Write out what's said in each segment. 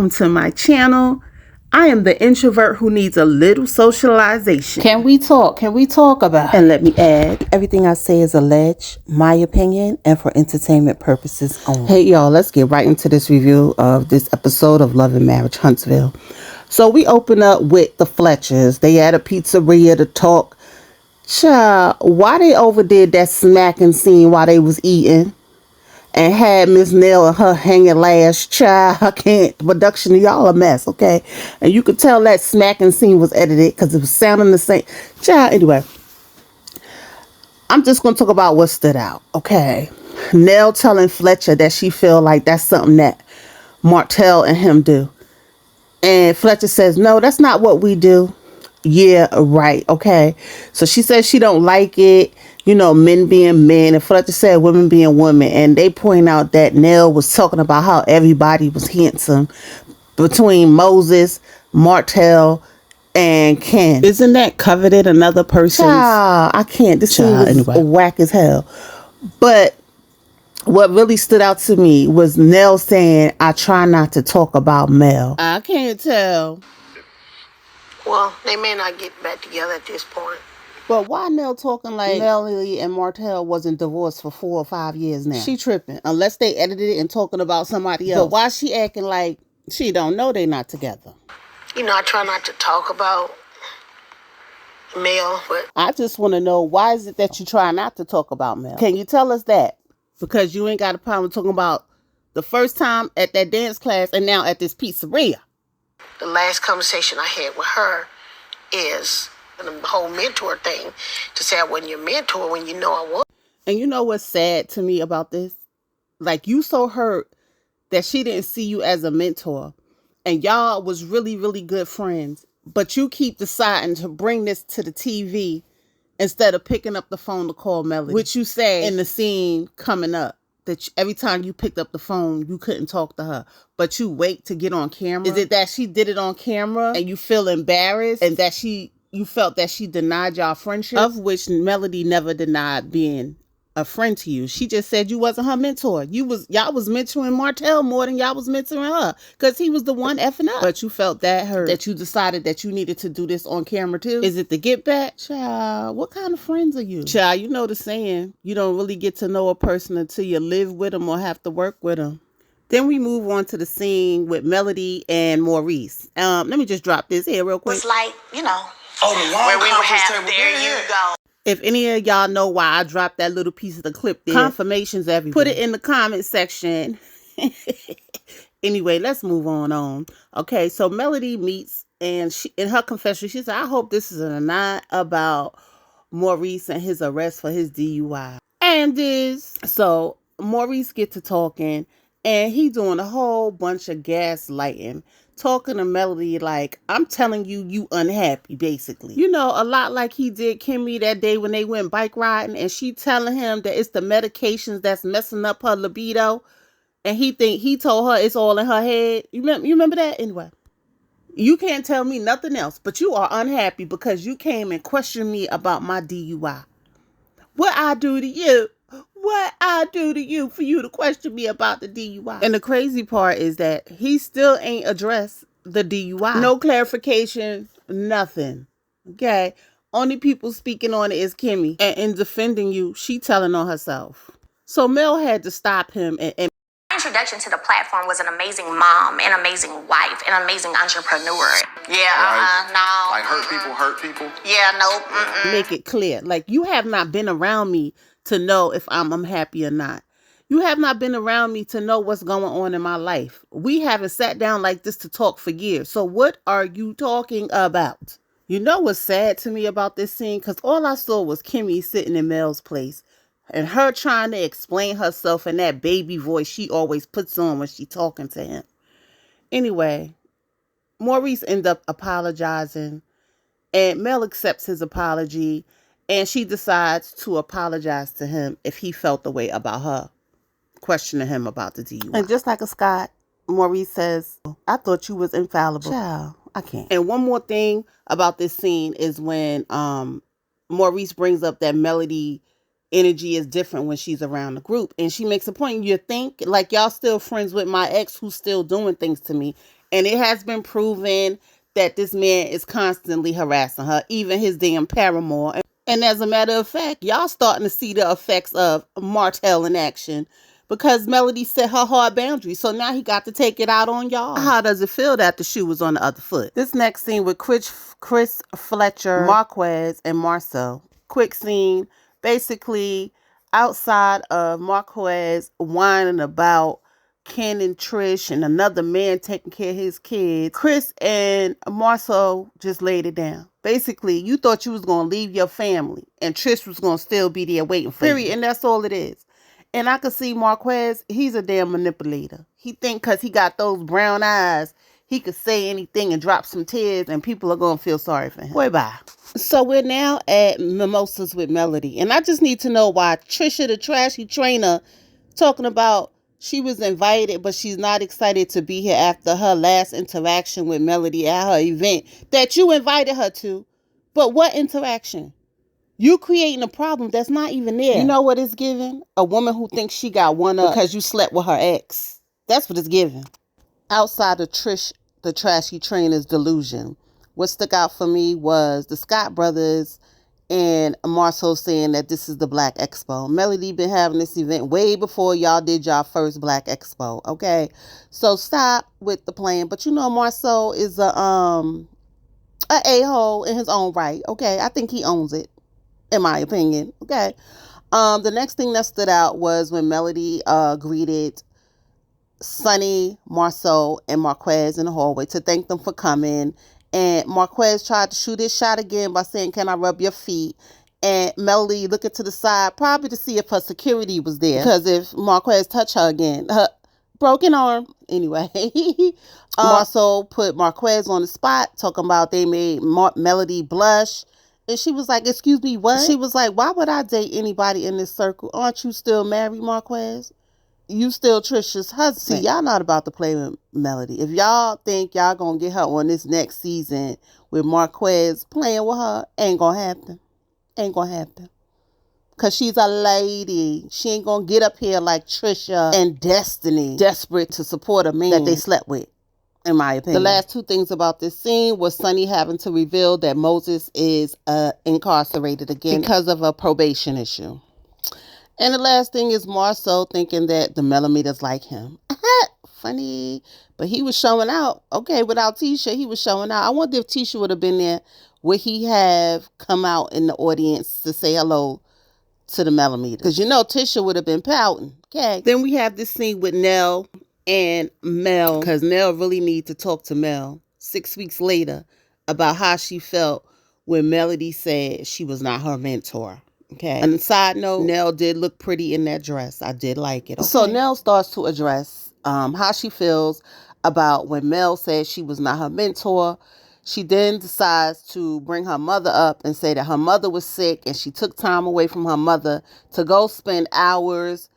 welcome to my channel. I am the introvert who needs a little socialization. Can we talk? Can we talk about it? And let me add, everything I say is alleged, my opinion, and for entertainment purposes only. Hey y'all, let's get right into this review of this episode of Love and Marriage Huntsville. So we open up with the Fletchers. They at a pizzeria to talk. Child, why they overdid that smacking scene while they was eating? And had Miss Nell and her hanging last. Child, I can't. The production of y'all a mess, okay? And you could tell that smacking scene was edited because it was sounding the same. Child, anyway. I'm just going to talk about what stood out, okay? Nell telling Fletcher that she feel like that's something that Martell and him do. And Fletcher says, no, that's not what we do. Yeah, right, okay. So she says she don't like it, you know, men being men, and Fletcher said women being women. And they point out that Nell was talking about how everybody was handsome between Moses, Martell, and Ken. Isn't that coveted another person's? Child, I can't. This scene was anyway whack as hell. But what really stood out to me was Nell saying, I try not to talk about Mel. I can't tell. Well, they may not get back together at this point. But why Nell talking like Melly and Martell wasn't divorced for 4 or 5 years now? She tripping. Unless they edited it and talking about somebody else. But why she acting like she don't know they not together? You know, I try not to talk about Mel, but I just want to know, why is it that you try not to talk about Mel? Can you tell us that? Because you ain't got a problem talking about the first time at that dance class and now at this pizzeria. the last conversation I had with her is the whole mentor thing, to say I wasn't your mentor when you know I was. And you know what's sad to me about this? Like, you so hurt that she didn't see you as a mentor. And y'all was really, really good friends. But you keep deciding to bring this to the TV instead of picking up the phone to call Melody. Which you say in the scene coming up, that every time you picked up the phone, you couldn't talk to her. But you wait to get on camera. Is it that she did it on camera and you feel embarrassed and that you felt that she denied y'all friendship? Of which Melody never denied being a friend to you. She just said you wasn't her mentor. Y'all was mentoring Martell more than y'all was mentoring her, because he was the one effing up. But you felt that hurt, that you decided that you needed to do this on camera too. Is it the get back? Child, what kind of friends are you? Child, you know the saying, you don't really get to know a person until you live with them or have to work with them. Then we move on to the scene with Melody and Maurice. Let me just drop this here real quick. It's like, you know, where we would have, there you go. If any of y'all know why I dropped that little piece of the clip there, confirmations everywhere. Put it in the comment section. Anyway, let's move on. Okay, so Melody meets, and she, in her confession, she said, I hope this is not about Maurice and his arrest for his DUI. And so Maurice gets to talking, and he doing a whole bunch of gaslighting, talking to Melody like, I'm telling you, you unhappy, basically. You know, a lot like he did Kimmy that day when they went bike riding, and she telling him that it's the medications that's messing up her libido, and he told her it's all in her head. You remember that? Anyway, you can't tell me nothing else, but you are unhappy because you came and questioned me about my DUI. What I do to you? What I do to you for you to question me about the DUI? And the crazy part is that he still ain't addressed the DUI. No clarification, nothing. Okay? Only people speaking on it is Kimmy. And in defending you, she telling on herself. So Mel had to stop him and introduction to the platform was an amazing mom, an amazing wife, an amazing entrepreneur. Yeah, no. Like hurt people. Yeah, no. make it clear. Like, you have not been around me to know if I'm happy or not. You have not been around me to know what's going on in my life. We haven't sat down like this to talk for years. So what are you talking about? You know what's sad to me about this scene? Because all I saw was Kimmy sitting in Mel's place and her trying to explain herself in that baby voice she always puts on when she talking to him. Anyway, Maurice ends up apologizing, and Mel accepts his apology, and she decides to apologize to him if he felt the way about her, questioning him about the DUI. And just like a Scott, Maurice says, I thought you was infallible. Child, I can't. And one more thing about this scene is when Maurice brings up that Melody energy is different when she's around the group. And she makes a point, you think, like, y'all still friends with my ex who's still doing things to me. And it has been proven that this man is constantly harassing her, even his damn paramour. And as a matter of fact, y'all starting to see the effects of Martell in action because Melody set her hard boundaries. So now he got to take it out on y'all. How does it feel that the shoe was on the other foot? This next scene with Chris Fletcher, Marquez, and Marcel. Quick scene, basically outside of Marquez whining about Ken and Trish and another man taking care of his kids. Chris and Marcel just laid it down. Basically, you thought you was going to leave your family and Trish was going to still be there waiting for you. And that's all it is. And I could see Marquez, he's a damn manipulator. He think because he got those brown eyes, he could say anything and drop some tears and people are going to feel sorry for him. Boy, bye. So we're now at Mimosas with Melody. And I just need to know why Trisha, the trashy trainer, talking about she was invited, but she's not excited to be here after her last interaction with Melody at her event that you invited her to. But what interaction? You creating a problem that's not even there. You know what it's giving? A woman who thinks she got one up because you slept with her ex. That's what it's giving. Outside of Trish, the trashy trainer's delusion, what stuck out for me was the Scott brothers and Marceau saying that this is the Black Expo. Melody been having this event way before y'all did y'all first Black Expo, okay? So stop with the plan. But you know Marceau is a a-hole in his own right, okay? I think he owns it, in my opinion, okay? The next thing that stood out was when Melody greeted Sonny, Marceau, and Marquez in the hallway to thank them for coming. And Marquez tried to shoot his shot again by saying, "Can I rub your feet?" And Melody looking to the side, probably to see if her security was there. Because if Marquez touched her again, her broken arm. Anyway, Marceau put Marquez on the spot, talking about they made Melody blush. And she was like, "Excuse me, what?" She was like, "Why would I date anybody in this circle? Aren't you still married, Marquez? You still Trisha's husband." See, y'all not about to play with Melody. If y'all think y'all gonna get her on this next season with Marquez playing with her, ain't gonna happen. Ain't gonna happen. Because she's a lady. She ain't gonna get up here like Trisha and Destiny, desperate to support a man that they slept with, in my opinion. The last two things about this scene was Sonny having to reveal that Moses is incarcerated again because of a probation issue. And the last thing is Marceau thinking that the millimeters like him. Funny. But he was showing out. Okay, without Tisha, he was showing out. I wonder if Tisha would have been there. Would he have come out in the audience to say hello to the millimeters? Because you know Tisha would have been pouting. Okay. Then we have this scene with Nell and Mel. Because Nell really needs to talk to Mel 6 weeks later about how she felt when Melody said she was not her mentor. Okay. And side note, Nell did look pretty in that dress. I did like it. Okay. So Nell starts to address how she feels about when Mel said she was not her mentor. She then decides to bring her mother up and say that her mother was sick and she took time away from her mother to go spend hours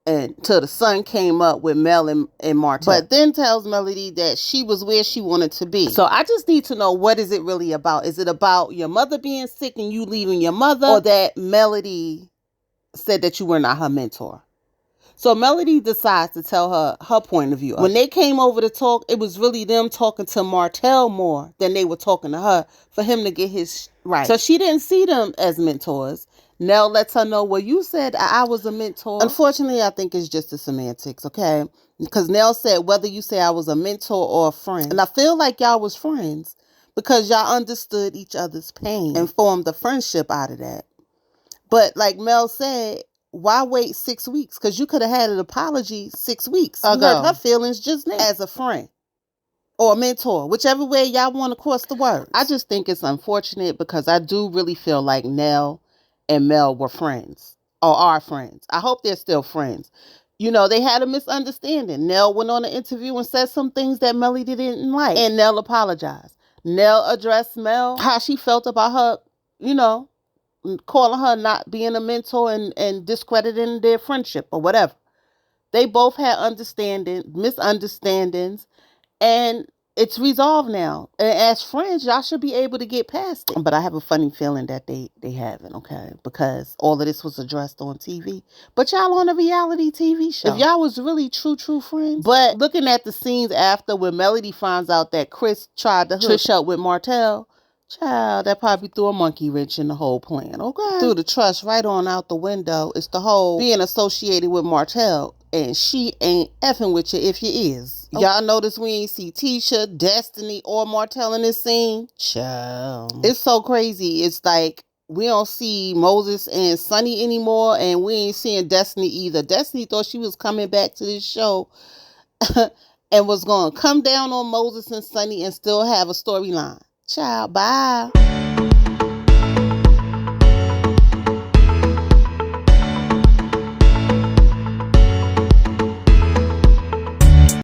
until the sun came up with Mel and Martell. But then tells Melody that she was where she wanted to be. So I just need to know, what is it really about? Is it about your mother being sick and you leaving your mother? Or that Melody said that you were not her mentor? So Melody decides to tell her point of view. When they came over to talk, it was really them talking to Martell more than they were talking to her for him to get his right. So she didn't see them as mentors. Nell lets her know, well, you said I was a mentor. Unfortunately, I think it's just the semantics, okay? Because Nell said, whether you say I was a mentor or a friend. And I feel like y'all was friends because y'all understood each other's pain and formed a friendship out of that. But like Mel said, why wait 6 weeks? Because you could have had an apology 6 weeks ago. You hurt her feelings just now as a friend or a mentor, whichever way y'all want to cross the words. I just think it's unfortunate because I do really feel like Nell and Mel were friends or are friends. I hope they're still friends. You know, they had a misunderstanding. Nell went on an interview and said some things that Melody didn't like, and Nell apologized. Nell addressed Mel, how she felt about her, you know, calling her not being a mentor and discrediting their friendship or whatever. They both had misunderstandings, and it's resolved now. And as friends, y'all should be able to get past it. But I have a funny feeling that they haven't, okay? Because all of this was addressed on TV. But y'all on a reality TV show. If y'all was really true friends. But looking at the scenes after when Melody finds out that Chris tried to Trish up with Martell, child, that probably threw a monkey wrench in the whole plan, okay? Threw the trust right on out the window. It's the whole being associated with Martell. And she ain't effing with you if you is. Okay. Y'all notice we ain't see Tisha, Destiny, or Martell in this scene? Child. It's so crazy. It's like we don't see Moses and Sonny anymore, and we ain't seeing Destiny either. Destiny thought she was coming back to this show and was going to come down on Moses and Sonny and still have a storyline. Child, bye.